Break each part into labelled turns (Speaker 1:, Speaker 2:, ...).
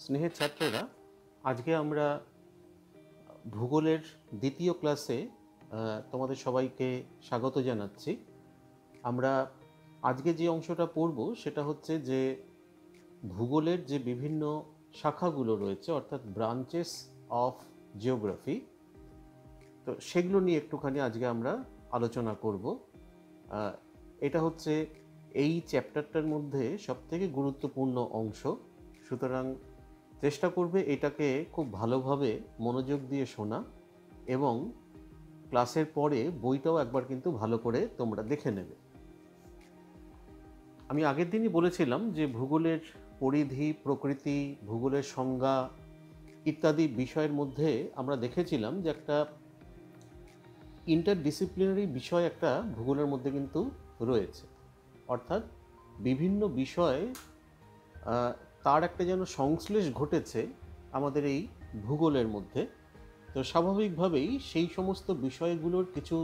Speaker 1: স্নেহের ছাত্ররা, আজকে আমরা ভূগোলের দ্বিতীয় ক্লাসে তোমাদের সবাইকে স্বাগত জানাচ্ছি। আমরা আজকে যে অংশটা পড়ব সেটা হচ্ছে যে ভূগোলের যে বিভিন্ন শাখাগুলো রয়েছে, অর্থাৎ ব্রাঞ্চেস অফ জিওগ্রাফি, তো সেগুলো নিয়ে একটুখানি আজকে আমরা আলোচনা করব। এটা হচ্ছে এই চ্যাপ্টারটার মধ্যে সবথেকে গুরুত্বপূর্ণ অংশ, সুতরাং চেষ্টা করবে এটাকে খুব ভালোভাবে মনোযোগ দিয়ে শোনা এবং ক্লাসের পরে বইটাও একবার কিন্তু ভালো করে তোমরা দেখে নেবে। আমি আগের দিনই বলেছিলাম যে ভূগোলের পরিধি, প্রকৃতি, ভূগোলের সংজ্ঞা ইত্যাদি বিষয়ের মধ্যে আমরা দেখেছিলাম যে একটা ইন্টারডিসিপ্লিনারি বিষয় একটা ভূগোলের মধ্যে কিন্তু রয়েছে, অর্থাৎ বিভিন্ন বিষয়ে তার একটা যেন সংশ্লেষ ঘটেছে আমাদের এই ভূগোলের মধ্যে। তো স্বাভাবিকভাবেই সেই সমস্ত বিষয়গুলোর কিছু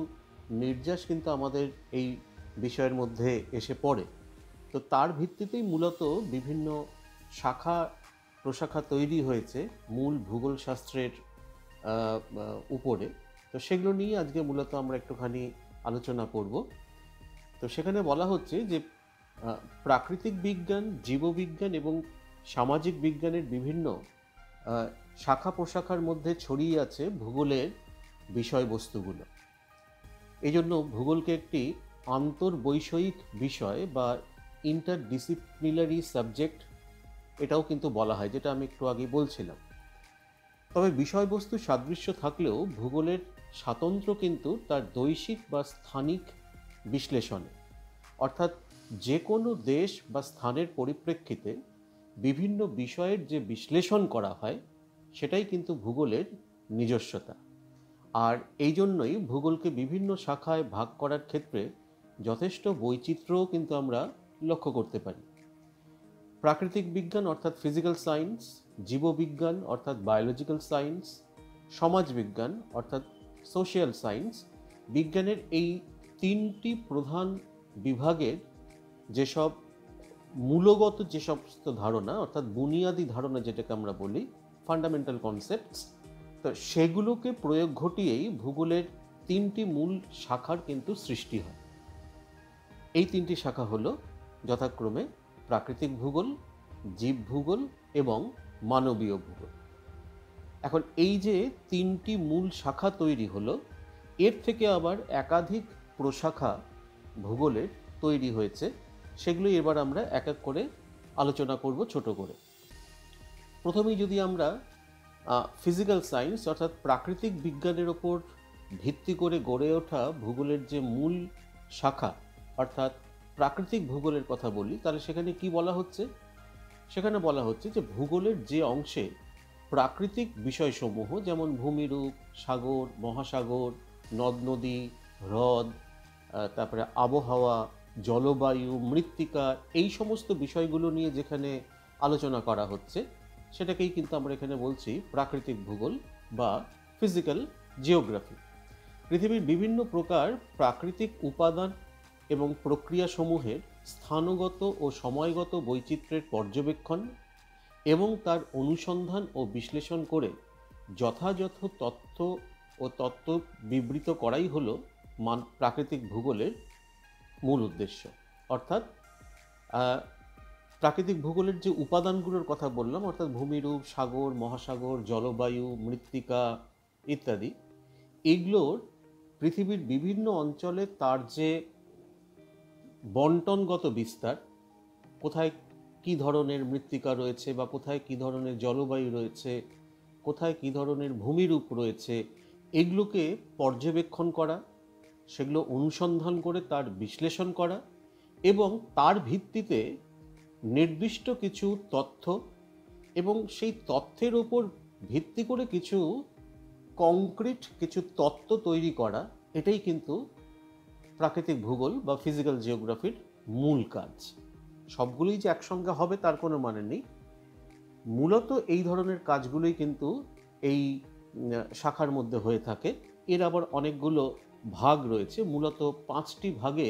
Speaker 1: নির্যাস কিন্তু আমাদের এই বিষয়ের মধ্যে এসে পড়ে। তো তার ভিত্তিতেই মূলত বিভিন্ন শাখা প্রশাখা তৈরি হয়েছে মূল ভূগোল শাস্ত্রের উপরে। তো সেগুলো নিয়ে আজকে মূলত আমরা একটুখানি আলোচনা করব। তো সেখানে বলা হচ্ছে যে প্রাকৃতিক বিজ্ঞান, জীববিজ্ঞান এবং সামাজিক বিজ্ঞানের বিভিন্ন শাখা প্রশাখার মধ্যে ছড়িয়ে আছে ভূগোলের বিষয়বস্তুগুলো। এই জন্য ভূগোলকে একটি আন্তর্বৈষয়িক বিষয় বা ইন্টারডিসিপ্লিনারি সাবজেক্ট এটাও কিন্তু বলা হয়, যেটা আমি একটু আগে বলছিলাম। তবে বিষয়বস্তু সাদৃশ্য থাকলেও ভূগোলের স্বাতন্ত্র্য কিন্তু তার দৈশিক বা স্থানিক বিশ্লেষণে, অর্থাৎ যে কোনো দেশ বা স্থানের পরিপ্রেক্ষিতে বিভিন্ন বিষয়ের যে বিশ্লেষণ করা হয় সেটাই কিন্তু ভূগোলের নিজস্বতা। আর এই জন্যই ভূগোলকে বিভিন্ন শাখায় ভাগ করার ক্ষেত্রে যথেষ্ট বৈচিত্র্যও কিন্তু আমরা লক্ষ্য করতে পারি। প্রাকৃতিক বিজ্ঞান অর্থাৎ ফিজিক্যাল সায়েন্স, জীববিজ্ঞান অর্থাৎ বায়োলজিক্যাল সায়েন্স, সমাজবিজ্ঞান অর্থাৎ সোশিয়াল সায়েন্স, বিজ্ঞানের এই তিনটি প্রধান বিভাগের যেসব মূলগত যে সমস্ত ধারণা, অর্থাৎ বুনিয়াদি ধারণা যেটাকে আমরা বলি ফান্ডামেন্টাল কনসেপ্টস, তো সেগুলোকে প্রয়োগ ঘটিয়েই ভূগোলের তিনটি মূল শাখার কিন্তু সৃষ্টি হয়। এই তিনটি শাখা হলো যথাক্রমে প্রাকৃতিক ভূগোল, জীব ভূগোল এবং মানবীয় ভূগোল। এখন এই যে তিনটি মূল শাখা তৈরি হলো, এর থেকে আবার একাধিক প্রশাখা ভূগোলের তৈরি হয়েছে। সেগুলোই এবার আমরা এক এক করে আলোচনা করব ছোট করে। প্রথমেই যদি আমরা ফিজিক্যাল সায়েন্স অর্থাৎ প্রাকৃতিক বিজ্ঞানের ওপর ভিত্তি করে গড়ে ওঠা ভূগোলের যে মূল শাখা অর্থাৎ প্রাকৃতিক ভূগোলের কথা বলি, তাহলে সেখানে কি বলা হচ্ছে? সেখানে বলা হচ্ছে যে ভূগোলের যে অংশে প্রাকৃতিক বিষয়সমূহ যেমন ভূমিরূপ, সাগর, মহাসাগর, নদ নদী, হ্রদ, তারপরে আবহাওয়া, জলবায়ু, মৃত্তিকা, এই সমস্ত বিষয়গুলো নিয়ে যেখানে আলোচনা করা হচ্ছে সেটাকেই কিন্তু আমরা এখানে বলছি প্রাকৃতিক ভূগোল বা ফিজিক্যাল জিওগ্রাফি। পৃথিবীর বিভিন্ন প্রকার প্রাকৃতিক উপাদান এবং প্রক্রিয়াসমূহের স্থানগত ও সময়গত বৈচিত্র্যের পর্যবেক্ষণ এবং তার অনুসন্ধান ও বিশ্লেষণ করে যথাযথ তথ্য ও তত্ত্ব বিবৃত করাই হলো প্রাকৃতিক ভূগোলের মূল উদ্দেশ্য। অর্থাৎ প্রাকৃতিক ভূগোলের যে উপাদানগুলোর কথা বললাম, অর্থাৎ ভূমিরূপ, সাগর, মহাসাগর, জলবায়ু, মৃত্তিকা ইত্যাদি, এগুলোর পৃথিবীর বিভিন্ন অঞ্চলে তার যে বন্টনগত বিস্তার, কোথায় কী ধরনের মৃত্তিকা রয়েছে বা কোথায় কী ধরনের জলবায়ু রয়েছে, কোথায় কী ধরনের ভূমিরূপ রয়েছে, এগুলোকে পর্যবেক্ষণ করা, সেগুলো অনুসন্ধান করে তার বিশ্লেষণ করা এবং তার ভিত্তিতে নির্দিষ্ট কিছু তথ্য এবং সেই তথ্যের উপর ভিত্তি করে কিছু কংক্রিট কিছু তত্ত্ব তৈরি করা, এটাই কিন্তু প্রাকৃতিক ভূগোল বা ফিজিক্যাল জিওগ্রাফির মূল কাজ। সবগুলোই যে একসঙ্গে হবে তার কোনো মানে নেই। মূলত এই ধরনের কাজগুলোই কিন্তু এই শাখার মধ্যে হয়ে থাকে। এর আবার অনেকগুলো ভাগ রয়েছে, মূলত 5টি ভাগে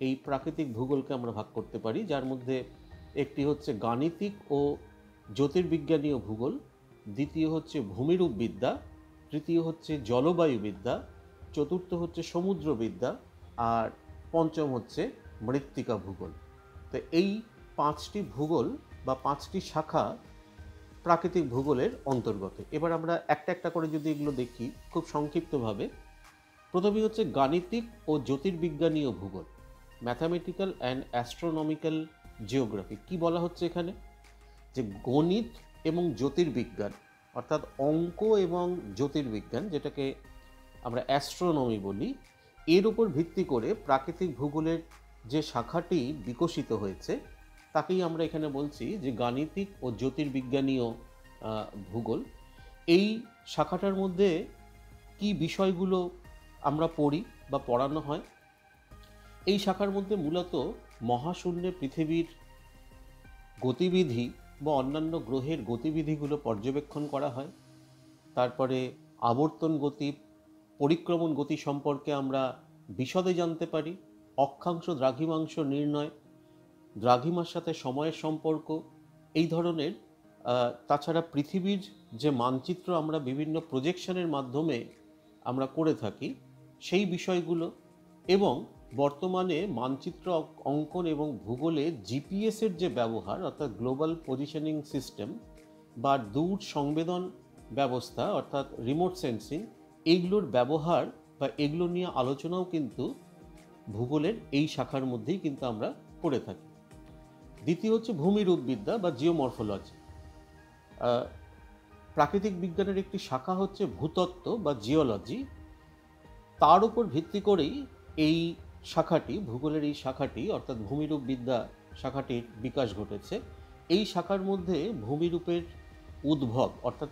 Speaker 1: এই প্রাকৃতিক ভূগোলকে আমরা ভাগ করতে পারি, যার মধ্যে একটি হচ্ছে গাণিতিক ও জ্যোতির্বিজ্ঞানীয় ভূগোল, দ্বিতীয় হচ্ছে ভূমিরূপবিদ্যা, তৃতীয় হচ্ছে জলবায়ুবিদ্যা, চতুর্থ হচ্ছে সমুদ্রবিদ্যা, আর পঞ্চম হচ্ছে মৃত্তিকা ভূগোল। তো এই 5টি ভূগোল বা 5টি শাখা প্রাকৃতিক ভূগোলের অন্তর্গত। এবার আমরা একটা একটা করে যদি এগুলো দেখি খুব সংক্ষিপ্তভাবে। প্রথমেই হচ্ছে গাণিতিক ও জ্যোতির্বিজ্ঞানীয় ভূগোল, ম্যাথামেটিক্যাল অ্যান্ড অ্যাস্ট্রোনমিক্যাল জিওগ্রাফি। কি বলা হচ্ছে এখানে? যে গণিত এবং জ্যোতির্বিজ্ঞান, অর্থাৎ অঙ্ক এবং জ্যোতির্বিজ্ঞান, যেটাকে আমরা অ্যাস্ট্রোনমি বলি, এর উপর ভিত্তি করে প্রাকৃতিক ভূগোলের যে শাখাটি বিকশিত হয়েছে তাকেই আমরা এখানে বলছি যে গাণিতিক ও জ্যোতির্বিজ্ঞানীয় ভূগোল। এই শাখাটার মধ্যে কি বিষয়গুলো আমরা পড়ি বা পড়ানো হয়? এই শাখার মধ্যে মূলত মহাশূন্যে পৃথিবীর গতিবিধি বা অন্যান্য গ্রহের গতিবিধিগুলো পর্যবেক্ষণ করা হয়। তারপরে আবর্তন গতি, পরিক্রমণ গতি সম্পর্কে আমরা বিশদে জানতে পারি। অক্ষাংশ দ্রাঘিমাংশ নির্ণয়, দ্রাঘিমার সাথে সময়ের সম্পর্ক, এই ধরনের। তাছাড়া পৃথিবীর যে মানচিত্র আমরা বিভিন্ন প্রজেকশনের মাধ্যমে আমরা করে থাকি সেই বিষয়গুলো, এবং বর্তমানে মানচিত্র অঙ্কন এবং ভূগোলে জিপিএসের যে ব্যবহার, অর্থাৎ গ্লোবাল পজিশনিং সিস্টেম, বা দূর সংবেদন ব্যবস্থা অর্থাৎ রিমোট সেন্সিং, এইগুলোর ব্যবহার বা এগুলো নিয়ে আলোচনাও কিন্তু ভূগোলের এই শাখার মধ্যেই কিন্তু আমরা করে থাকি। দ্বিতীয় হচ্ছে ভূমিরূপবিদ্যা বা জিওমরফোলজি। প্রাকৃতিক বিজ্ঞানের একটি শাখা হচ্ছে ভূতত্ত্ব বা জিওলজি। তার উপর ভিত্তি করেই এই শাখাটি, ভূগোলের এই শাখাটি অর্থাৎ ভূমিরূপবিদ্যা শাখাটির বিকাশ ঘটেছে। এই শাখার মধ্যে ভূমিরূপের উদ্ভব, অর্থাৎ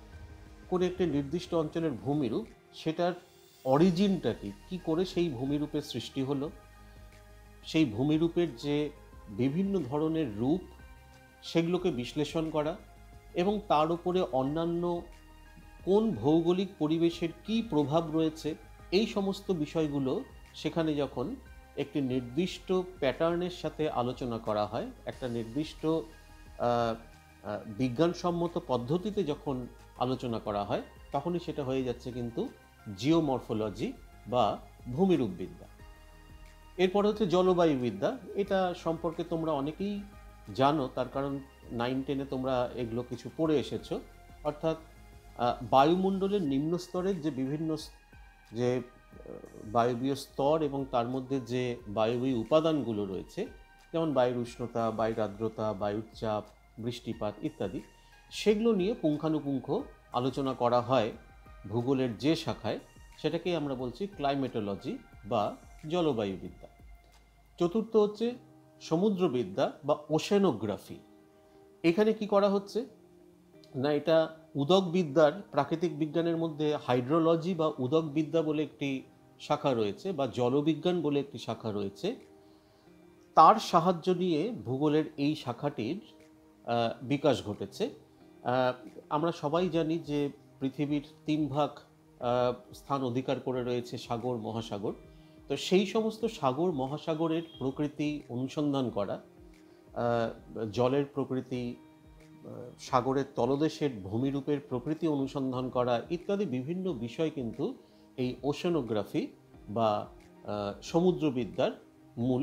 Speaker 1: কোনো একটি নির্দিষ্ট অঞ্চলের ভূমিরূপ, সেটার অরিজিনটা কী করে সেই ভূমিরূপের সৃষ্টি হলো, সেই ভূমিরূপের যে বিভিন্ন ধরনের রূপ সেগুলোকে বিশ্লেষণ করা, এবং তার উপরে অন্যান্য কোন ভৌগোলিক পরিবেশের কী প্রভাব রয়েছে, এই সমস্ত বিষয়গুলো সেখানে যখন একটি নির্দিষ্ট প্যাটার্নের সাথে আলোচনা করা হয়, একটা নির্দিষ্ট বিজ্ঞানসম্মত পদ্ধতিতে যখন আলোচনা করা হয়, তখনই সেটা হয়ে যাচ্ছে কিন্তু জিওমরফোলজি বা ভূমিরূপবিদ্যা। এরপর হচ্ছে জলবায়ুবিদ্যা। এটা সম্পর্কে তোমরা অনেকেই জানো, তার কারণ 9-10-এ তোমরা এগুলো কিছু পড়ে এসেছো। অর্থাৎ বায়ুমণ্ডলের নিম্ন স্তরের যে বিভিন্ন যে বায়বীয় স্তর এবং তার মধ্যে যে বায়বীয় উপাদানগুলো রয়েছে, যেমন বায়ুর উষ্ণতা, বায়ুর আর্দ্রতা, বায়ুর চাপ, বৃষ্টিপাত ইত্যাদি, সেগুলো নিয়ে পুঙ্খানুপুঙ্খ আলোচনা করা হয় ভূগোলের যে শাখায়, সেটাকেই আমরা বলছি ক্লাইমেটোলজি বা জলবায়ুবিদ্যা। চতুর্থ হচ্ছে সমুদ্রবিদ্যা বা ওশেনোগ্রাফি। এখানে কি করা হচ্ছে না, এটা উদকবিদ্যার, প্রাকৃতিক বিজ্ঞানের মধ্যে হাইড্রোলজি বা উদকবিদ্যা বলে একটি শাখা রয়েছে, বা জলবিজ্ঞান বলে একটি শাখা রয়েছে। তার সাহায্য নিয়ে ভূগোলের এই শাখাটির বিকাশ ঘটেছে। আমরা সবাই জানি যে পৃথিবীর 3 ভাগ স্থান অধিকার করে রয়েছে সাগর, মহাসাগর। তো সেই সমস্ত সাগর মহাসাগরের প্রকৃতি অনুসন্ধান করা, জলের প্রকৃতি, সাগরের তলদেশের ভূমিরূপের প্রকৃতি অনুসন্ধান করা ইত্যাদি বিভিন্ন বিষয় কিন্তু এই ওশেনোগ্রাফি বা সমুদ্রবিদ্যার মূল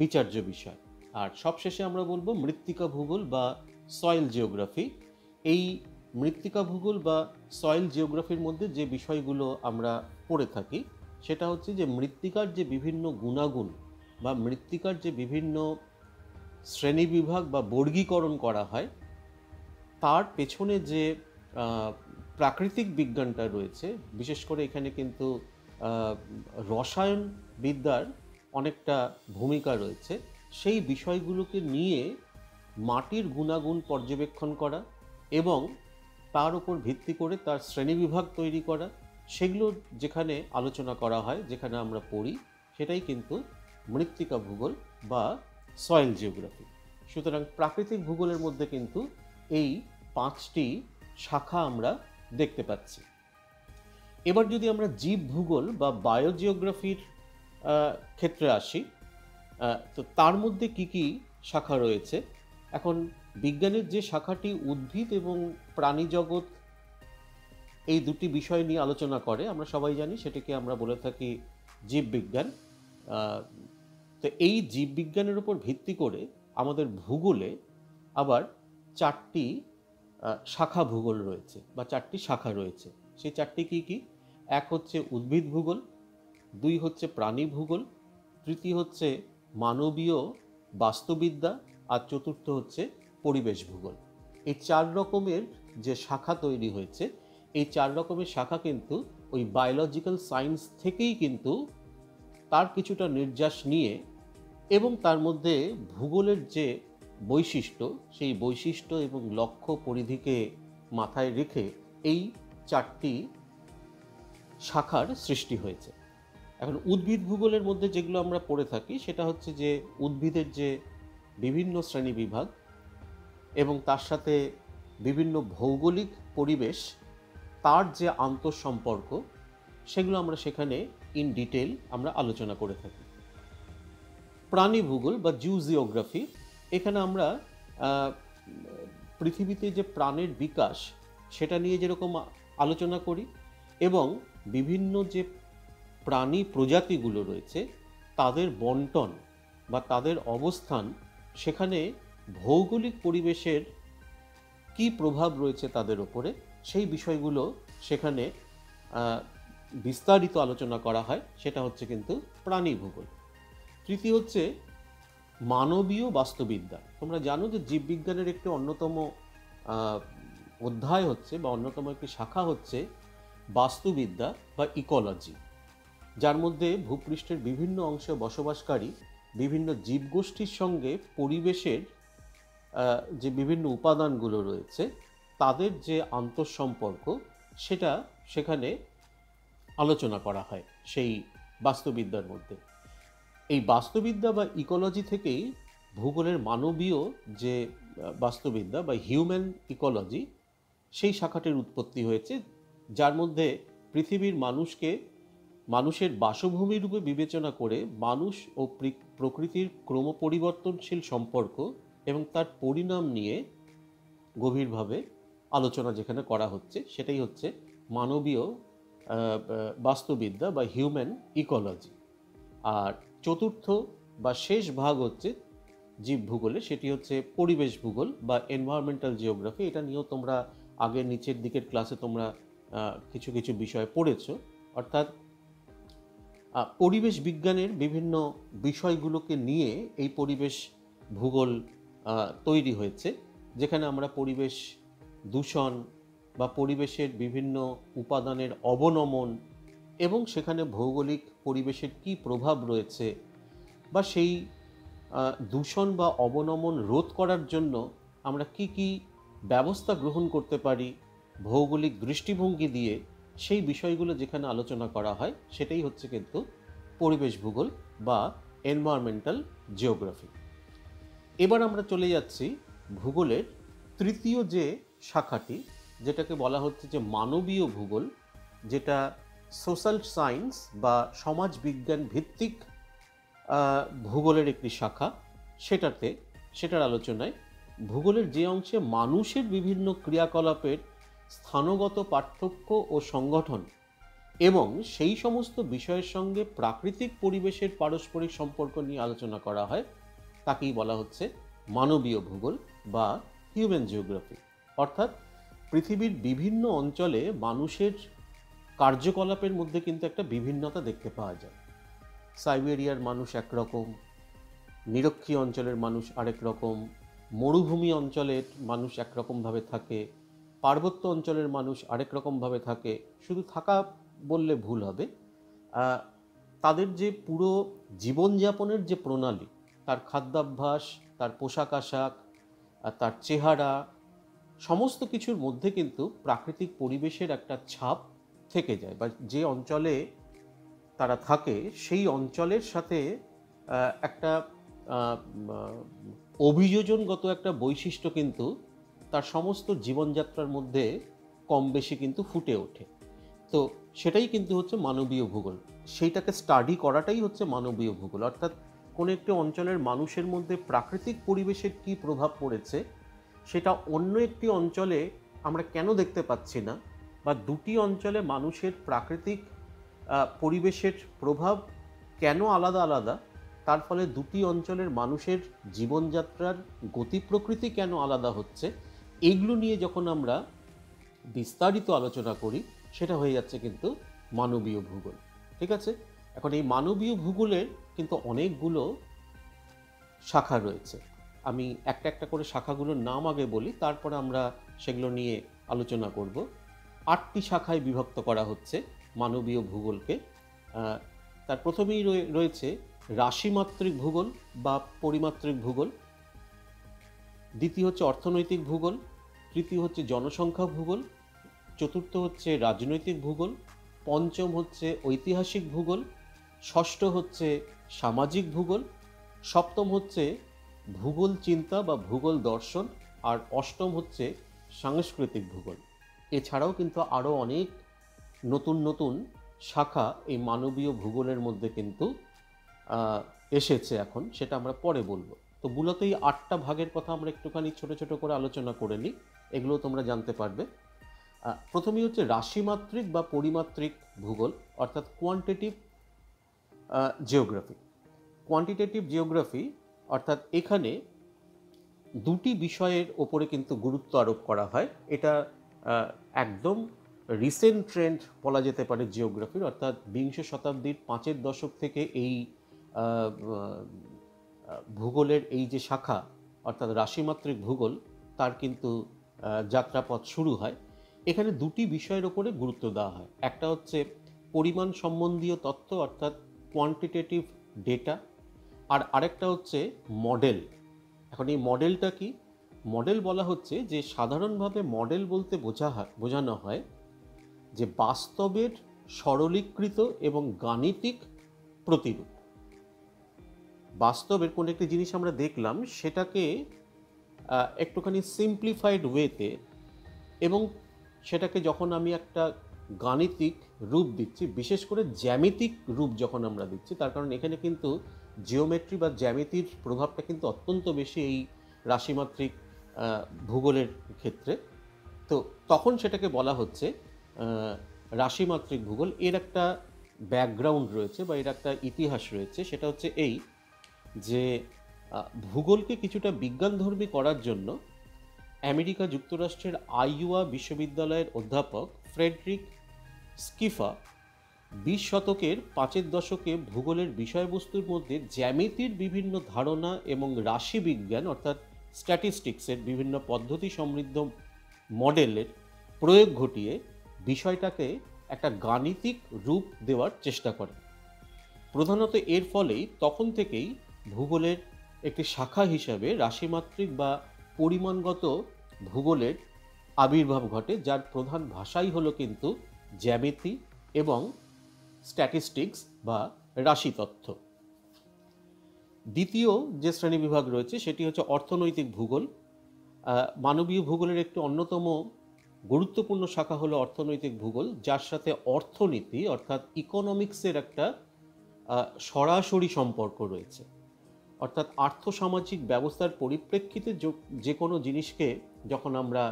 Speaker 1: বিচার্য বিষয়। আর সবশেষে আমরা বলবো মৃত্তিকা ভূগোল বা সয়েল জিওগ্রাফি। এই মৃত্তিকা ভূগোল বা সয়েল জিওগ্রাফির মধ্যে যে বিষয়গুলো আমরা পড়ে থাকি সেটা হচ্ছে যে মৃত্তিকার যে বিভিন্ন গুণাগুণ বা মৃত্তিকার যে বিভিন্ন শ্রেণীবিভাগ বা বর্গীকরণ করা হয়, তার পেছনে যে প্রাকৃতিক বিজ্ঞানটা রয়েছে, বিশেষ করে এখানে কিন্তু রসায়ন বিদ্যার অনেকটা ভূমিকা রয়েছে। সেই বিষয়গুলোকে নিয়ে মাটির গুণাগুণ পর্যবেক্ষণ করা এবং তার উপর ভিত্তি করে তার শ্রেণীবিভাগ তৈরি করা, সেগুলো যেখানে আলোচনা করা হয়, যেখানে আমরা পড়ি, সেটাই কিন্তু মৃত্তিকা ভূগোল বা সয়েল জিওগ্রাফি। সুতরাং প্রাকৃতিক ভূগোলের মধ্যে কিন্তু এই 5টি শাখা আমরা দেখতে পাচ্ছি। এবার যদি আমরা জীব ভূগোল বা বায়োজিওগ্রাফির ক্ষেত্রে আসি, তো তার মধ্যে কি কি শাখা রয়েছে। এখন বিজ্ঞানের যে শাখাটি উদ্ভিদ এবং প্রাণী জগৎ এই দুটি বিষয় নিয়ে আলোচনা করে, আমরা সবাই জানি সেটাকে আমরা বলে থাকি জীববিজ্ঞান। তো এই জীববিজ্ঞানের উপর ভিত্তি করে আমাদের ভূগোলে আবার চারটি শাখা ভূগোল রয়েছে বা চারটি শাখা রয়েছে। সেই চারটি কি কি? এক হচ্ছে উদ্ভিদ ভূগোল, দুই হচ্ছে প্রাণী ভূগোল, তৃতীয় হচ্ছে মানবীয় বাস্তুবিদ্যা, আর চতুর্থ হচ্ছে পরিবেশ ভূগোল। এই চার রকমের যে শাখা তৈরি হয়েছে, এই চার রকমের শাখা কিন্তু ওই বায়োলজিক্যাল সায়েন্স থেকেই কিন্তু তার কিছুটা নির্যাস নিয়ে এবং তার মধ্যে ভূগোলের যে বৈশিষ্ট্য, সেই বৈশিষ্ট্য এবং লক্ষ্য পরিধিকে মাথায় রেখে এই চারটি শাখার সৃষ্টি হয়েছে। এখন উদ্ভিদ ভূগোলের মধ্যে যেগুলো আমরা পড়ে থাকি সেটা হচ্ছে যে উদ্ভিদের যে বিভিন্ন শ্রেণী বিভাগ এবং তার সাথে বিভিন্ন ভৌগোলিক পরিবেশ, তার যে আন্তঃসম্পর্ক, সেগুলো আমরা সেখানে ইন ডিটেল আমরা আলোচনা করে থাকি। প্রাণী ভূগোল বা জুজিওগ্রাফি, এখানে আমরা পৃথিবীতে যে প্রাণের বিকাশ সেটা নিয়ে যেরকম আলোচনা করি এবং বিভিন্ন যে প্রাণী প্রজাতিগুলো রয়েছে তাদের বন্টন বা তাদের অবস্থান, সেখানে ভৌগোলিক পরিবেশের কি প্রভাব রয়েছে তাদের ওপরে, সেই বিষয়গুলো সেখানে বিস্তারিত আলোচনা করা হয়, সেটা হচ্ছে কিন্তু প্রাণী ভূগোল। তৃতীয় হচ্ছে মানবীয় বাস্তুবিদ্যা। তোমরা জানো যে জীববিজ্ঞানের একটি অন্যতম অধ্যায় হচ্ছে বা অন্যতম একটি শাখা হচ্ছে বাস্তুবিদ্যা বা ইকোলজি, যার মধ্যে ভূপৃষ্ঠের বিভিন্ন অংশে বসবাসকারী বিভিন্ন জীবগোষ্ঠীর সঙ্গে পরিবেশের যে বিভিন্ন উপাদানগুলো রয়েছে তাদের যে আন্তঃসম্পর্ক, সেটা সেখানে আলোচনা করা হয় সেই বাস্তুবিদ্যার মধ্যে। এই বাস্তুবিদ্যা বা ইকোলজি থেকেই ভূগোলের মানবীয় যে বাস্তুবিদ্যা বা হিউম্যান ইকোলজি, সেই শাখাটির উৎপত্তি হয়েছে, যার মধ্যে পৃথিবীর মানুষের বাসভূমি রূপে বিবেচনা করে মানুষ ও প্রকৃতির ক্রমপরিবর্তনশীল সম্পর্ক এবং তার পরিণাম নিয়ে গভীরভাবে আলোচনা যেখানে করা হচ্ছে, সেটাই হচ্ছে মানবীয় বাস্তুবিদ্যা বা হিউম্যান ইকোলজি। আর চতুর্থ বা শেষ ভাগ হচ্ছে জীব ভূগোলে, সেটি হচ্ছে পরিবেশ ভূগোল বা এনভায়রনমেন্টাল জিওগ্রাফি। এটা নিয়েও তোমরা আগের নিচের দিকের ক্লাসে তোমরা কিছু কিছু বিষয় পড়েছো। অর্থাৎ পরিবেশ বিজ্ঞানের বিভিন্ন বিষয়গুলোকে নিয়ে এই পরিবেশ ভূগোল তৈরি হয়েছে, যেখানে আমরা পরিবেশ দূষণ বা পরিবেশের বিভিন্ন উপাদানের অবনমন এবং সেখানে ভৌগোলিক পরিবেশের কী প্রভাব রয়েছে বা সেই দূষণ বা অবনমন রোধ করার জন্য আমরা কি কি ব্যবস্থা গ্রহণ করতে পারি ভৌগোলিক দৃষ্টিভঙ্গি দিয়ে, সেই বিষয়গুলো যেখানে আলোচনা করা হয় সেটাই হচ্ছে কিন্তু পরিবেশ ভূগোল বা এনভায়রনমেন্টাল জিওগ্রাফি। এবার আমরা চলে যাচ্ছি ভূগোলের তৃতীয় যে শাখাটি, যেটাকে বলা হচ্ছে যে মানবীয় ভূগোল, যেটা সোশ্যাল সায়েন্স বা সমাজ বিজ্ঞান ভিত্তিক ভূগোলের একটি শাখা। সেটার আলোচনায় ভূগোলের যে অংশে মানুষের বিভিন্ন ক্রিয়াকলাপের স্থানগত পার্থক্য ও সংগঠন এবং সেই সমস্ত বিষয়ের সঙ্গে প্রাকৃতিক পরিবেশের পারস্পরিক সম্পর্ক নিয়ে আলোচনা করা হয়, তাকেই বলা হচ্ছে মানবীয় ভূগোল বা হিউম্যান জিওগ্রাফি। অর্থাৎ পৃথিবীর বিভিন্ন অঞ্চলে মানুষের কার্যকলাপের মধ্যে কিন্তু একটা বিভিন্নতা দেখতে পাওয়া যায়। সাইবেরিয়ার মানুষ একরকম, নিরক্ষীয় অঞ্চলের মানুষ আরেক রকম, মরুভূমি অঞ্চলের মানুষ একরকমভাবে থাকে, পার্বত্য অঞ্চলের মানুষ আরেক রকমভাবে থাকে। শুধু থাকা বললে ভুল হবে, তাদের যে পুরো জীবনযাপনের যে প্রণালী, তার খাদ্যাভ্যাস, তার পোশাক আশাক, তার চেহারা, সমস্ত কিছুর মধ্যে কিন্তু প্রাকৃতিক পরিবেশের একটা ছাপ থেকে যায়, বা যে অঞ্চলে তারা থাকে সেই অঞ্চলের সাথে একটা অভিযোজনগত একটা বৈশিষ্ট্য কিন্তু তার সমস্ত জীবনযাত্রার মধ্যে কম বেশি কিন্তু ফুটে ওঠে। তো সেটাই কিন্তু হচ্ছে মানবীয় ভূগোল। সেইটাকে স্টাডি করাটাই হচ্ছে মানবীয় ভূগোল। অর্থাৎ কোনো একটি অঞ্চলের মানুষের মধ্যে প্রাকৃতিক পরিবেশের কী প্রভাব পড়েছে সেটা অন্য একটি অঞ্চলে আমরা কেন দেখতে পাচ্ছি না, বা দুটি অঞ্চলে মানুষের প্রাকৃতিক পরিবেশের প্রভাব কেন আলাদা আলাদা, তার ফলে দুটি অঞ্চলের মানুষের জীবনযাত্রার গতি প্রকৃতি কেন আলাদা হচ্ছে, এগুলো নিয়ে যখন আমরা বিস্তারিত আলোচনা করি, সেটা হয়ে যাচ্ছে কিন্তু মানবীয় ভূগোল। ঠিক আছে? এখন এই মানবীয় ভূগোলের কিন্তু অনেকগুলো শাখা রয়েছে। আমি একটা একটা করে শাখাগুলোর নাম আগে বলি, তারপরে আমরা সেগুলো নিয়ে আলোচনা করব। 8টি শাখায় বিভক্ত করা হচ্ছে মানবীয় ভূগোলকে। তার প্রথমেই রয়েছে রাশিমাত্রিক ভূগোল বা পরিমাত্রিক ভূগোল, দ্বিতীয় হচ্ছে অর্থনৈতিক ভূগোল, তৃতীয় হচ্ছে জনসংখ্যা ভূগোল, চতুর্থ হচ্ছে রাজনৈতিক ভূগোল, পঞ্চম হচ্ছে ঐতিহাসিক ভূগোল, ষষ্ঠ হচ্ছে সামাজিক ভূগোল, সপ্তম হচ্ছে ভূগোল চিন্তা বা ভূগোল দর্শন, আর অষ্টম হচ্ছে সাংস্কৃতিক ভূগোল। এছাড়াও কিন্তু আরও অনেক নতুন নতুন শাখা এই মানবীয় ভূগোলের মধ্যে কিন্তু এসেছে এখন, সেটা আমরা পরে বলবো। তো মূলত এই 8টা ভাগের কথা আমরা একটুখানি ছোট ছোট করে আলোচনা করে নিই, এগুলো তোমরা জানতে পারবে। প্রথমেই হচ্ছে রাশিমাত্রিক বা পরিমাত্রিক ভূগোল, অর্থাৎ কোয়ান্টিটিভ জিওগ্রাফি। কোয়ান্টিটেটিভ জিওগ্রাফি অর্থাৎ এখানে দুটি বিষয়ের ওপরে কিন্তু গুরুত্ব আরোপ করা হয়। এটা একদম রিসেন্ট ট্রেন্ড বলা যেতে পারে জিওগ্রাফির, অর্থাৎ বিংশ শতাব্দীর 5 দশক থেকে এই ভূগোলের এই যে শাখা অর্থাৎ রাশিমাত্রিক ভূগোল, তার কিন্তু যাত্রাপথ শুরু হয়। এখানে দুটি বিষয়ের ওপরে গুরুত্ব দেওয়া হয়। একটা হচ্ছে পরিমাণ সম্বন্ধীয় তথ্য অর্থাৎ কোয়ান্টিটেটিভ ডেটা, আর আরেকটা হচ্ছে মডেল। এখন এই মডেলটা কি? মডেল বলা হচ্ছে যে সাধারণভাবে মডেল বলতে বোঝানো হয় যে বাস্তবের সরলীকৃত এবং গাণিতিক প্রতিরূপ। বাস্তবের কোনো একটি জিনিস আমরা দেখলাম, সেটাকে একটুখানি সিম্পলিফাইড ওয়েতে, এবং সেটাকে যখন আমি একটা গাণিতিক রূপ দিচ্ছি, বিশেষ করে জ্যামিতিক রূপ যখন আমরা দিচ্ছি, তার কারণ এখানে কিন্তু জিওমেট্রি বা জ্যামিতির প্রভাবটা কিন্তু অত্যন্ত বেশি এই রাশিমাত্রিক ভূগোলের ক্ষেত্রে। তো তখন সেটাকে বলা হচ্ছে রাশিমাত্রিক ভূগোল। এর একটা ব্যাকগ্রাউন্ড রয়েছে বা এর একটা ইতিহাস রয়েছে, সেটা হচ্ছে এই যে ভূগোলকে কিছুটা বিজ্ঞানধর্মী করার জন্য আমেরিকা যুক্তরাষ্ট্রের আইওয়া বিশ্ববিদ্যালয়ের অধ্যাপক ফ্রেডরিক স্কিফা 20 শতকের 5 দশকে ভূগোলের বিষয়বস্তুর মধ্যে জ্যামিতির বিভিন্ন ধারণা এবং রাশিবিজ্ঞান অর্থাৎ স্ট্যাটিস্টিক্সের বিভিন্ন পদ্ধতি সমৃদ্ধ মডেলের প্রয়োগ ঘটিয়ে বিষয়টাকে একটা গাণিতিক রূপ দেওয়ার চেষ্টা করেন। প্রধানত এর ফলেই তখন থেকেই ভূগোলের একটি শাখা হিসাবে রাশিমাত্রিক বা পরিমাণগত ভূগোলের আবির্ভাব ঘটে, যার প্রধান ভাষাই হলো কিন্তু জ্যামিতি এবং স্ট্যাটিস্টিক্স বা রাশিতত্ত্ব। দ্বিতীয় যে শ্রেণীবিভাগ রয়েছে সেটি হচ্ছে অর্থনৈতিক ভূগোল। মানবীয় ভূগোলের একটি অন্যতম গুরুত্বপূর্ণ শাখা হলো অর্থনৈতিক ভূগোল, যার সাথে অর্থনীতি অর্থাৎ ইকোনমিক্সের একটা সরাসরি সম্পর্ক রয়েছে। অর্থাৎ আর্থসামাজিক ব্যবস্থার পরিপ্রেক্ষিতে যে কোনো জিনিসকে যখন আমরা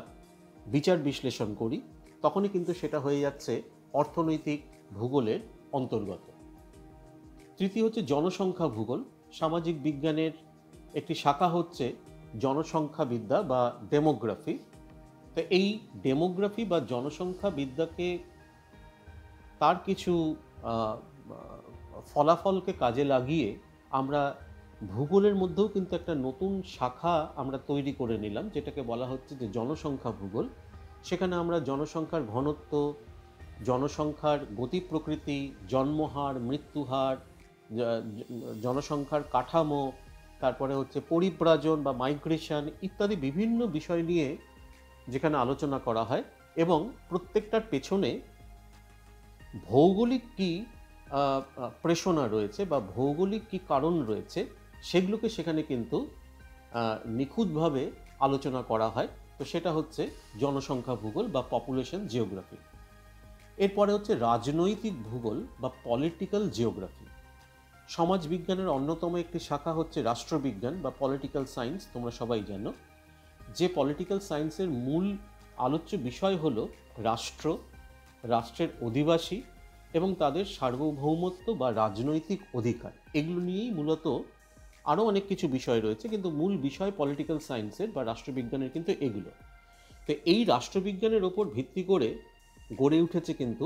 Speaker 1: বিচার বিশ্লেষণ করি, তখনই কিন্তু সেটা হয়ে যাচ্ছে অর্থনৈতিক ভূগোলের অন্তর্গত। তৃতীয় হচ্ছে জনসংখ্যা ভূগোল। সামাজিক বিজ্ঞানের একটি শাখা হচ্ছে জনসংখ্যাবিদ্যা বা ডেমোগ্রাফি। তো এই ডেমোগ্রাফি বা জনসংখ্যা বিদ্যাকে তার কিছু ফলাফলকে কাজে লাগিয়ে আমরা ভূগোলের মধ্যেও কিন্তু একটা নতুন শাখা আমরা তৈরি করে নিলাম, যেটাকে বলা হচ্ছে যে জনসংখ্যা ভূগোল। সেখানে আমরা জনসংখ্যার ঘনত্ব, জনসংখ্যার গতি প্রকৃতি, জন্মহার, মৃত্যুহার, জনসংখ্যার কাঠামো, তারপরে হচ্ছে পরিব্রাজন বা মাইগ্রেশন ইত্যাদি বিভিন্ন বিষয় নিয়ে যেখানে আলোচনা করা হয়, এবং প্রত্যেকটার পেছনে ভৌগোলিক কি প্রেষণা রয়েছে বা ভৌগোলিক কি কারণ রয়েছে, সেগুলোকে সেখানে কিন্তু নিখুঁতভাবে আলোচনা করা হয়। তো সেটা হচ্ছে জনসংখ্যা ভূগোল বা পপুলেশন জিওগ্রাফি। এরপরে হচ্ছে রাজনৈতিক ভূগোল বা পলিটিক্যাল জিওগ্রাফি। সমাজবিজ্ঞানের অন্যতম একটি শাখা হচ্ছে রাষ্ট্রবিজ্ঞান বা পলিটিক্যাল সায়েন্স, তোমরা সবাই জানো। যে পলিটিক্যাল সায়েন্সের মূল আলোচ্য বিষয় হলো রাষ্ট্র, রাষ্ট্রের অধিবাসী এবং তাদের সার্বভৌমত্ব বা রাজনৈতিক অধিকার। এগুলো নিয়েই মূলত আরও অনেক কিছু বিষয় রয়েছে, কিন্তু মূল বিষয় পলিটিক্যাল সায়েন্সের বা রাষ্ট্রবিজ্ঞানের কিন্তু এগুলো। তো এই রাষ্ট্রবিজ্ঞানের ওপর ভিত্তি করে গড়ে উঠেছে কিন্তু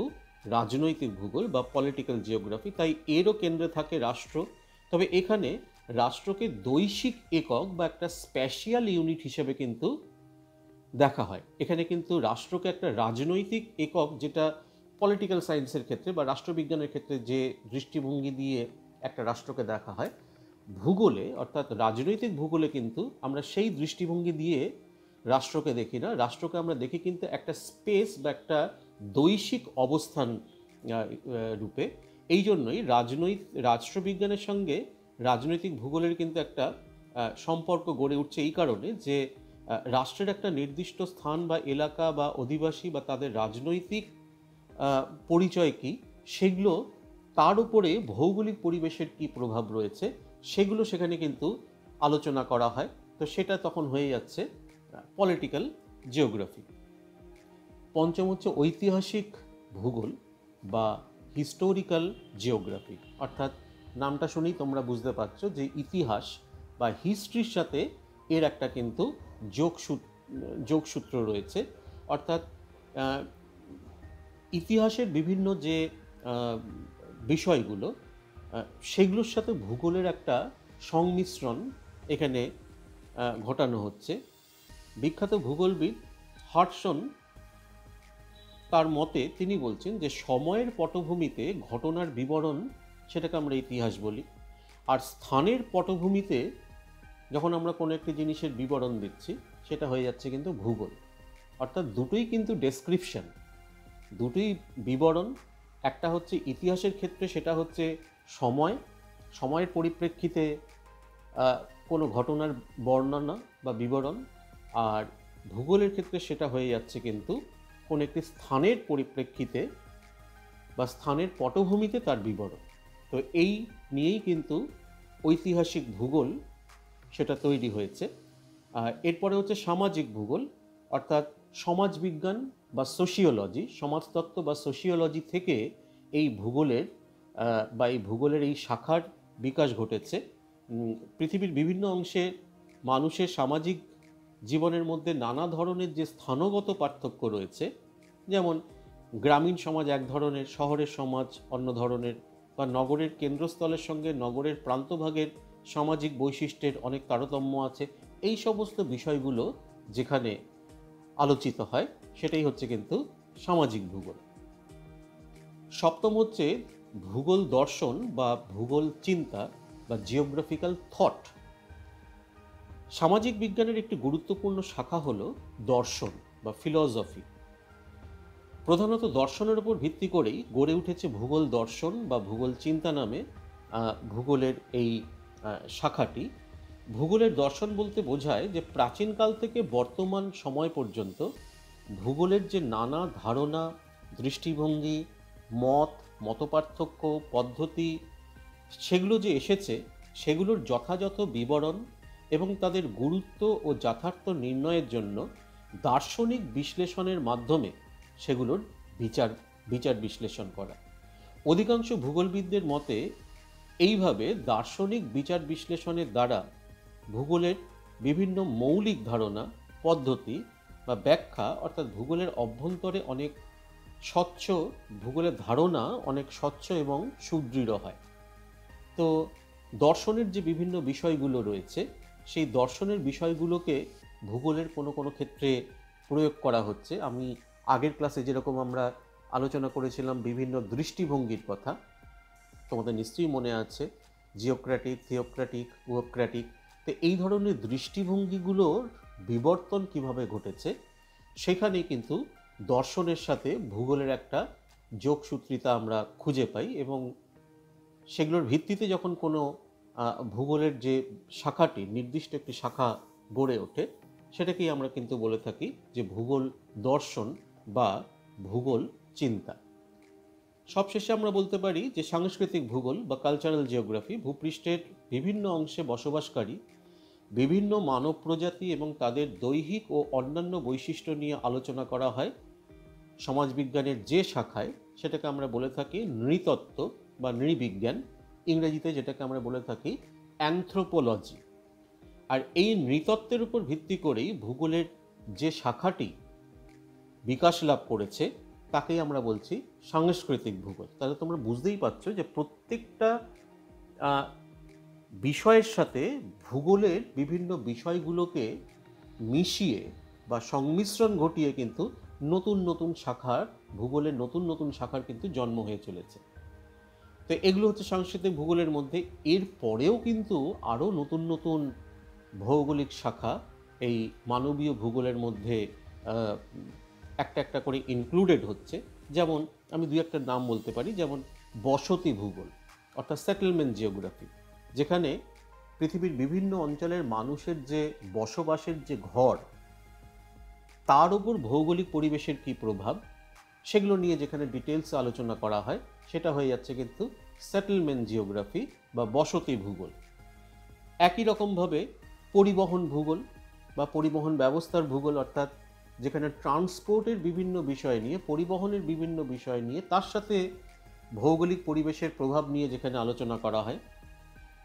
Speaker 1: রাজনৈতিক ভূগোল বা পলিটিক্যাল জিওগ্রাফি। তাই এরও কেন্দ্রে থাকে রাষ্ট্র। তবে এখানে রাষ্ট্রকে দৈশিক একক বা একটা স্প্যাশিয়াল ইউনিট হিসেবে কিন্তু দেখা হয়। এখানে কিন্তু রাষ্ট্রকে একটা রাজনৈতিক একক, যেটা পলিটিক্যাল সায়েন্সের ক্ষেত্রে বা রাষ্ট্রবিজ্ঞানের ক্ষেত্রে যে দৃষ্টিভঙ্গি দিয়ে একটা রাষ্ট্রকে দেখা হয়, ভূগোলে অর্থাৎ রাজনৈতিক ভূগোলে কিন্তু আমরা সেই দৃষ্টিভঙ্গি দিয়ে রাষ্ট্রকে দেখি না। রাষ্ট্রকে আমরা দেখি কিন্তু একটা স্পেস বা একটা দৈশিক অবস্থান রূপে। এই জন্যই রাষ্ট্রবিজ্ঞানের সঙ্গে রাজনৈতিক ভূগোলের কিন্তু একটা সম্পর্ক গড়ে উঠছে, এই কারণে যে রাষ্ট্রের একটা নির্দিষ্ট স্থান বা এলাকা বা অধিবাসী বা তাদের রাজনৈতিক পরিচয় কী, সেগুলো তার উপরে ভৌগোলিক পরিবেশের কী প্রভাব রয়েছে সেগুলো সেখানে কিন্তু আলোচনা করা হয়। তো সেটা তখন হয়ে যাচ্ছে পলিটিক্যাল জিওগ্রাফি। পঞ্চম হচ্ছে ঐতিহাসিক ভূগোল বা হিস্টোরিক্যাল জিওগ্রাফি। অর্থাৎ নামটা শুনেই তোমরা বুঝতে পারছো যে ইতিহাস বা হিস্ট্রির সাথে এর একটা কিন্তু যোগসূত্র রয়েছে। অর্থাৎ ইতিহাসের বিভিন্ন যে বিষয়গুলো, সেগুলোর সাথে ভূগোলের একটা সংমিশ্রণ এখানে ঘটানো হচ্ছে। বিখ্যাত ভূগোলবিদ হাডসন তার মতে তিনি বলছেন যে সময়ের পটভূমিতে ঘটনার বিবরণ, সেটাকে আমরা ইতিহাস বলি, আর স্থানের পটভূমিতে যখন আমরা কোনো একটি জিনিসের বিবরণ দিচ্ছি সেটা হয়ে যাচ্ছে কিন্তু ভূগোল। অর্থাৎ দুটোই কিন্তু ডেসক্রিপশন, দুটোই বিবরণ। একটা হচ্ছে ইতিহাসের ক্ষেত্রে সেটা হচ্ছে সময়ের পরিপ্রেক্ষিতে কোনো ঘটনার বর্ণনা বা বিবরণ, আর ভূগোলের ক্ষেত্রে সেটা হয়ে যাচ্ছে কিন্তু কোনো একটি স্থানের পরিপ্রেক্ষিতে বা স্থানের পটভূমিতে তার বিবরণ। তো এই নিয়েই কিন্তু ঐতিহাসিক ভূগোল সেটা তৈরি হয়েছে। এরপরে হচ্ছে সামাজিক ভূগোল, অর্থাৎ সমাজবিজ্ঞান বা সোশিওলজি, সমাজতত্ত্ব বা সোশিওলজি থেকে এই ভূগোলের এই শাখার বিকাশ ঘটেছে। পৃথিবীর বিভিন্ন অংশে মানুষের সামাজিক জীবনের মধ্যে নানা ধরনের যে স্থানগত পার্থক্য রয়েছে, যেমন গ্রামীণ সমাজ এক ধরনের, শহরের সমাজ অন্য ধরনের, বা নগরের কেন্দ্রস্থলের সঙ্গে নগরের প্রান্তভাগের সামাজিক বৈশিষ্ট্যের অনেক তারতম্য আছে। এই সমস্ত বিষয়গুলো যেখানে আলোচিত হয় সেটাই হচ্ছে কিন্তু সামাজিক ভূগোল। সপ্তম হচ্ছে ভূগোল দর্শন বা ভূগোল চিন্তা বা জিওগ্রাফিক্যাল থট। সামাজিক বিজ্ঞানের একটি গুরুত্বপূর্ণ শাখা হলো দর্শন বা ফিলসফি। প্রধানত দর্শনের উপর ভিত্তি করেই গড়ে উঠেছে ভূগোল দর্শন বা ভূগোল চিন্তা নামে ভূগোলের এই শাখাটি। ভূগোলের দর্শন বলতে বোঝায় যে প্রাচীনকাল থেকে বর্তমান সময় পর্যন্ত ভূগোলের যে নানা ধারণা, দৃষ্টিভঙ্গি, মতপার্থক্য, পদ্ধতি সেগুলো যে এসেছে, সেগুলোর যথাযথ বিবরণ এবং তাদের গুরুত্ব ও যথার্থ নির্ণয়ের জন্য দার্শনিক বিশ্লেষণের মাধ্যমে সেগুলোর বিচার বিশ্লেষণ করা। অধিকাংশ ভূগোলবিদদের মতে এইভাবে দার্শনিক বিচার বিশ্লেষণের দ্বারা ভূগোলের বিভিন্ন মৌলিক ধারণা, পদ্ধতি বা ব্যাখ্যা, অর্থাৎ ভূগোলের অভ্যন্তরে অনেক স্বচ্ছ, ভূগোলের ধারণা অনেক স্বচ্ছ এবং সুদৃঢ় হয়। তো দর্শনের যে বিভিন্ন বিষয়গুলো রয়েছে, সেই দর্শনের বিষয়গুলোকে ভূগোলের কোনো কোনো ক্ষেত্রে প্রয়োগ করা হচ্ছে। আমি আগের ক্লাসে যেরকম আমরা আলোচনা করেছিলাম বিভিন্ন দৃষ্টিভঙ্গির কথা, তোমাদের নিশ্চয়ই মনে আছে, জিওক্র্যাটিক, থিওক্র্যাটিক, উওক্র্যাটিক। তো এই ধরনের দৃষ্টিভঙ্গিগুলোর বিবর্তন কিভাবে ঘটেছে, সেখানেই কিন্তু দর্শনের সাথে ভূগোলের একটা যোগসূত্রিতা আমরা খুঁজে পাই, এবং সেগুলোর ভিত্তিতে যখন কোনো ভূগোলের যে শাখাটি, নির্দিষ্ট একটি শাখা গড়ে ওঠে, সেটাকেই আমরা কিন্তু বলে থাকি যে ভূগোল দর্শন বা ভূগোল চিন্তা। সবশেষে আমরা বলতে পারি যে সাংস্কৃতিক ভূগোল বা কালচারাল জিওগ্রাফি ভূপৃষ্ঠের বিভিন্ন অংশে বসবাসকারী বিভিন্ন মানব প্রজাতি এবং তাদের দৈহিক ও অন্যান্য বৈশিষ্ট্য নিয়ে আলোচনা করা হয়। সমাজবিজ্ঞানের যে শাখায়, সেটাকে আমরা বলে থাকি নৃতত্ত্ব বা নৃবিজ্ঞান, ইংরেজিতে যেটাকে আমরা বলে থাকি অ্যানথ্রোপোলজি। আর এই নৃতত্ত্বের উপর ভিত্তি করেই ভূগোলের যে শাখাটি বিকাশ লাভ করেছে তাকেই আমরা বলছি সাংস্কৃতিক ভূগোল। তাহলে তোমরা বুঝতেই পারছো যে প্রত্যেকটা বিষয়ের সাথে ভূগোলের বিভিন্ন বিষয়গুলোকে মিশিয়ে বা সংমিশ্রণ ঘটিয়ে কিন্তু নতুন নতুন শাখার, ভূগোলের নতুন নতুন শাখার কিন্তু জন্ম হয়ে চলেছে। তো এগুলো হচ্ছে সাংস্কৃতিক ভূগোলের মধ্যে। এর পরেও কিন্তু আরও নতুন নতুন ভৌগোলিক শাখা এই মানবীয় ভূগোলের মধ্যে একটা একটা করে ইনক্লুডেড হচ্ছে। যেমন আমি দুই একটা নাম বলতে পারি, যেমন বসতি ভূগোল অর্থাৎ সেটেলমেন্ট জিওগ্রাফি, যেখানে পৃথিবীর বিভিন্ন অঞ্চলের মানুষের যে বসবাসের যে ঘর, তার উপর ভৌগোলিক পরিবেশের কী প্রভাব, সেগুলো নিয়ে যেখানে ডিটেলস আলোচনা করা হয়, সেটা হয়ে যাচ্ছে কিন্তু সেটেলমেন্ট জিওগ্রাফি বা বসতি ভূগোল। একই রকমভাবে পরিবহন ভূগোল বা পরিবহন ব্যবস্থার ভূগোল, অর্থাৎ যেখানে ট্রান্সপোর্টের বিভিন্ন বিষয় নিয়ে, পরিবহনের বিভিন্ন বিষয় নিয়ে, তার সাথে ভৌগোলিক পরিবেশের প্রভাব নিয়ে যেখানে আলোচনা করা হয়।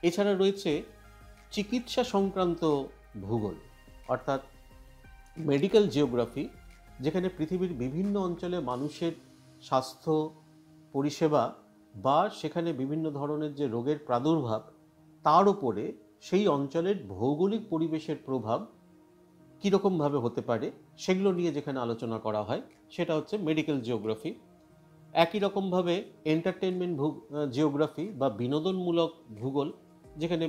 Speaker 1: এছাড়া রয়েছে চিকিৎসা সংক্রান্ত ভূগোল অর্থাৎ মেডিকেল জিওগ্রাফি, যেখানে পৃথিবীর বিভিন্ন অঞ্চলে মানুষের স্বাস্থ্য পরিষেবা বা সেখানে বিভিন্ন ধরনের যে রোগের প্রাদুর্ভাব, তার উপরে সেই অঞ্চলের ভৌগোলিক পরিবেশের প্রভাব কীরকমভাবে হতে পারে সেগুলো নিয়ে যেখানে আলোচনা করা হয়, সেটা হচ্ছে মেডিকেল জিওগ্রাফি। একই রকমভাবে এন্টারটেনমেন্ট জিওগ্রাফি বা বিনোদনমূলক ভূগোল, যেখানে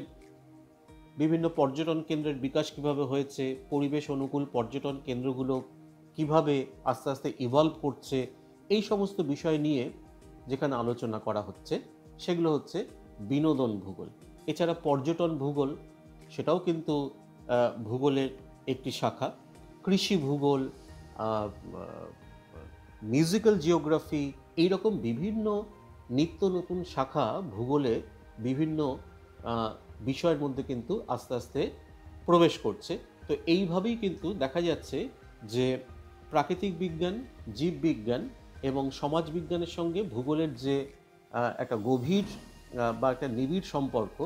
Speaker 1: বিভিন্ন পর্যটন কেন্দ্রের বিকাশ কিভাবে হয়েছে, পরিবেশ অনুকূল পর্যটন কেন্দ্রগুলো কিভাবে আস্তে আস্তে ইভলভ করছে, এই সমস্ত বিষয় নিয়ে যেখানে আলোচনা করা হচ্ছে, সেগুলো হচ্ছে বিনোদন ভূগোল। এছাড়া পর্যটন ভূগোল, সেটাও কিন্তু ভূগোলের একটি শাখা। কৃষি ভূগোল, মিউজিক্যাল জিওগ্রাফি, এইরকম বিভিন্ন নিত্য নতুন শাখা ভূগোলে বিভিন্ন বিষয়ের মধ্যে কিন্তু আস্তে আস্তে প্রবেশ করছে। তো এইভাবেই কিন্তু দেখা যাচ্ছে যে প্রাকৃতিক বিজ্ঞান, জীববিজ্ঞান এবং সমাজবিজ্ঞানের সঙ্গে ভূগোলের যে একটা গভীর বা একটা নিবিড় সম্পর্ক,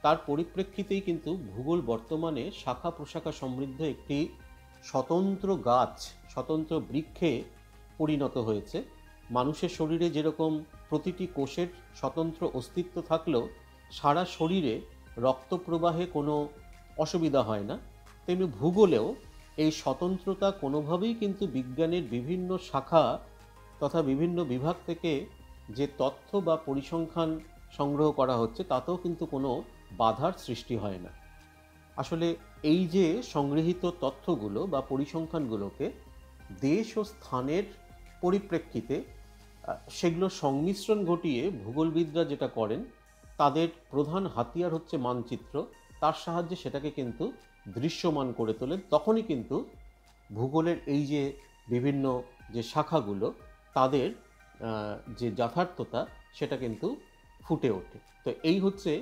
Speaker 1: তার পরিপ্রেক্ষিতেই কিন্তু ভূগোল বর্তমানে শাখা প্রশাখা সমৃদ্ধ একটি স্বতন্ত্র গাছ, স্বতন্ত্র বৃক্ষে পরিণত হয়েছে। মানুষের শরীরে যেরকম প্রতিটি কোষের স্বতন্ত্র অস্তিত্ব থাকলেও সারা শরীরে রক্ত প্রবাহে কোনো অসুবিধা হয় না, তেমনি ভূগোলেও এই স্বতন্ত্রতা কোনোভাবেই কিন্তু বিজ্ঞানের বিভিন্ন শাখা তথা বিভিন্ন বিভাগ থেকে যে তথ্য বা পরিসংখ্যান সংগ্রহ করা হচ্ছে, তাতেও কিন্তু কোনো বাধার সৃষ্টি হয় না। আসলে এই যে সংগৃহীত তথ্যগুলো বা পরিসংখ্যানগুলোকে দেশ ও স্থানের পরিপ্রেক্ষিতে সেগুলো সংমিশ্রণ ঘটিয়ে ভূগোলবিদরা যেটা করেন, তাদের প্রধান হাতিয়ার হচ্ছে মানচিত্র। তার সাহায্যে সেটাকে কিন্তু দৃশ্যমান করে তোলেন। তখনই কিন্তু ভূগোলের এই যে বিভিন্ন যে শাখাগুলো, তাদের যে যথার্থতা, সেটা কিন্তু ফুটে ওঠে। তো এই হচ্ছে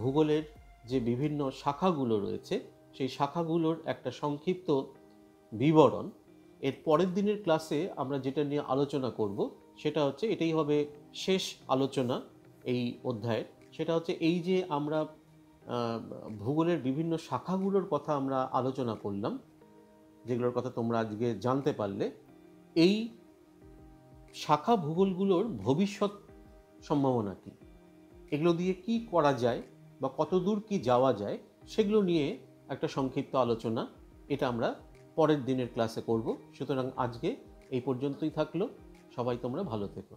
Speaker 1: ভূগোলের যে বিভিন্ন শাখাগুলো রয়েছে, সেই শাখাগুলোর একটা সংক্ষিপ্ত বিবরণ। এর পরের দিনের ক্লাসে আমরা যেটা নিয়ে আলোচনা করব, সেটা হচ্ছে, এটাই হবে শেষ আলোচনা এই অধ্যায়ের। সেটা হচ্ছে এই যে আমরা ভূগোলের বিভিন্ন শাখাগুলোর কথা আমরা আলোচনা করলাম, যেগুলোর কথা তোমরা আজকে জানতে পারলে, এই শাখা ভূগোলগুলোর ভবিষ্যৎ সম্ভাবনা কী, এগুলো দিয়ে কি করা যায় বা কতদূর কি যাওয়া যায়, সেগুলো নিয়ে একটা সংক্ষিপ্ত আলোচনা, এটা আমরা পরের দিনের ক্লাসে করব। সুতরাং আজকে এই পর্যন্তই থাকলো। সবাই তোমরা ভালো থেকো।